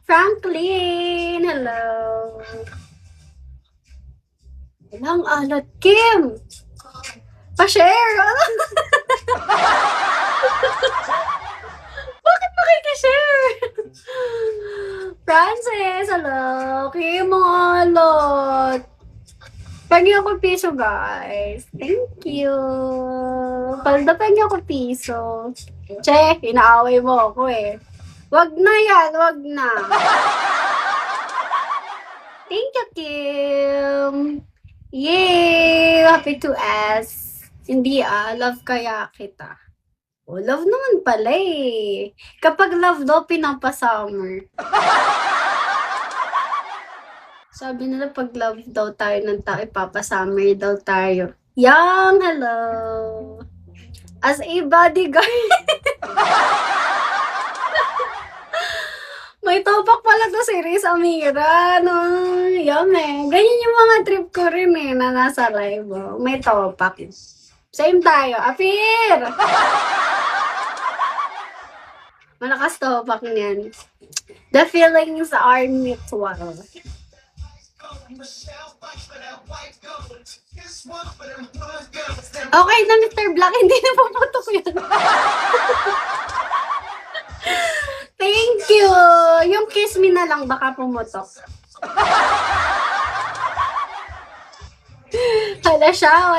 Franklin, hello. Ilang alat, Kim. Pa-share. Bakit makikishare? Francis, hello. Kim, mga alot. Pagyan ako piso, guys. Thank you. Palda pagyan ako piso. Che, inaaway mo ako eh. Wag na yan, wag na. Thank you, Kim. Yay! Happy to S. Hindi love kaya kita. Oh, love naman pala eh. Kapag love daw, pinapasummer. Sabi nila pag love daw tayo ng tao, ipapasummer daw tayo. Yang, hello. As a bodyguard. May topak pala to si Riz Amira. No, yun eh. Ganyan yung mga trip ko rin eh, na nasa live. Oh. May topak. Same tayo. Apir! Malakas topak niyan. The feelings are mutual. Okay na, Mr. Black. Hindi na puputok yun. Thank you! Yung kiss me na lang, baka pumutok. Hala siya,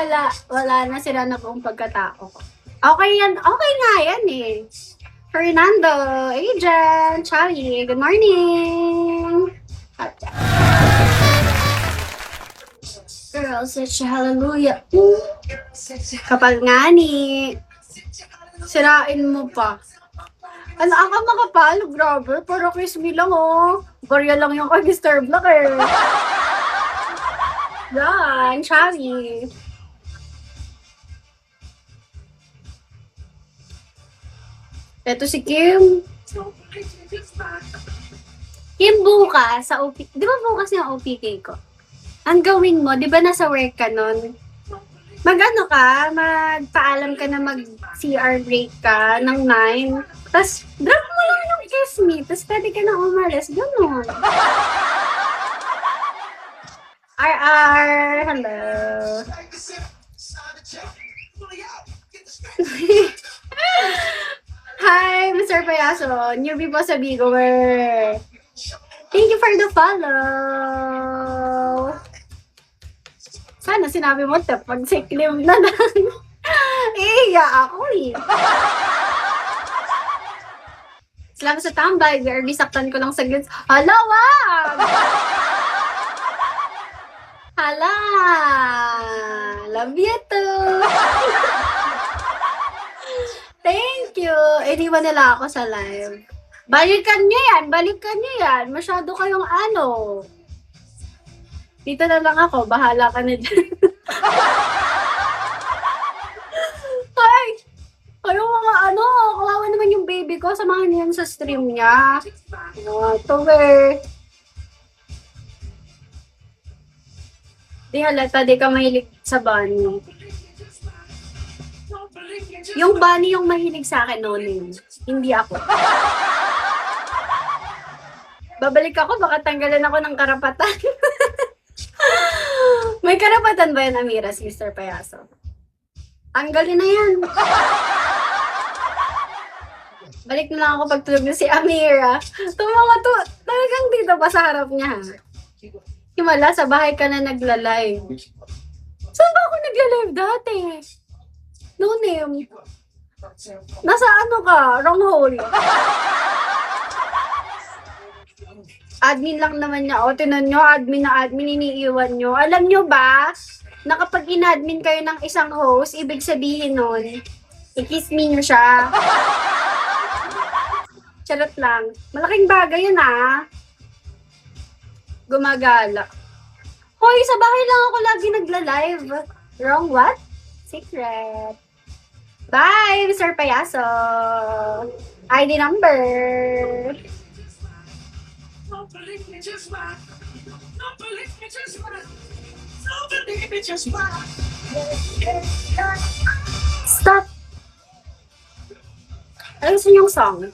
wala na sila na pong pagkatao ko. Okay yan, okay nga yan eh. Fernando, Adrian, Charlie, good morning! Girl, such a hallelujah. Kapag nga ni, sirain mo pa. Ano ang makapal? Grabe, pero kiss me lang oh. Barya lang yung kay Mr. Black eh. Yan, Charlie. Ito si Kim. Kim, bukas sa OP. Di ba bukas yung OPK ko? Ang gawin mo, di ba nasa work ka nun? Mag-ano ka, magpaalam ka na mag-CR break ka ng 9. Tapos, drop mo lang yung kiss me. Tapos, pwede ka na umalis. Ganun. RR, hello. Hi, Mr. Payaso. Newbie po sa Bigower. Thank you for the follow. Sana sinabi mo, pag siklim na lang. Iya ako eh. Salamat sa tambay. BRB, saktan ko lang sa gits. Hala, wag! Hala! Love you too! Thank you! Iniwan nila ako sa live. Balikan niyo yan! Balikan niyo yan! Masyado kayong ano. Dito na lang ako. Bahala ka na dyan. Ay! Kayo mga ano, kawawa naman yung baby ko. Samahan niyo yan sa stream niya. Ito eh. Di halata, di ka mahilig sa bunny. Yung bunny yung mahilig sa akin noon. Hindi ako. Babalik ako, baka tanggalan ako ng karapatan. May karapatan ba yan, Amira, si Mr. Payaso? Tanggalin na yan. Balik na lang ako pagtulog na si Amira. Tumawa to, talagang dito pa sa harap niya. Himala, sa bahay ka na nagla-live. Saan ba ako nagla-live dati? No name. Nasa ano ka? Wrong hole. Admin lang naman niya. O, tinan nyo, admin na admin, iniiwan nyo. Alam nyo ba, na kapag in-admin kayo ng isang host, ibig sabihin nun, i-kiss me nyo siya. Charot lang. Malaking bagay yun Gumagala. Hoy, sa bahay lang ako lagi nagla-live. Wrong what? Secret. Bye, Mr. Payaso. ID number. Don't believe me, just watch. Don't believe me, just watch. Don't believe me, just watch. Stop. Ano gusto niyong song?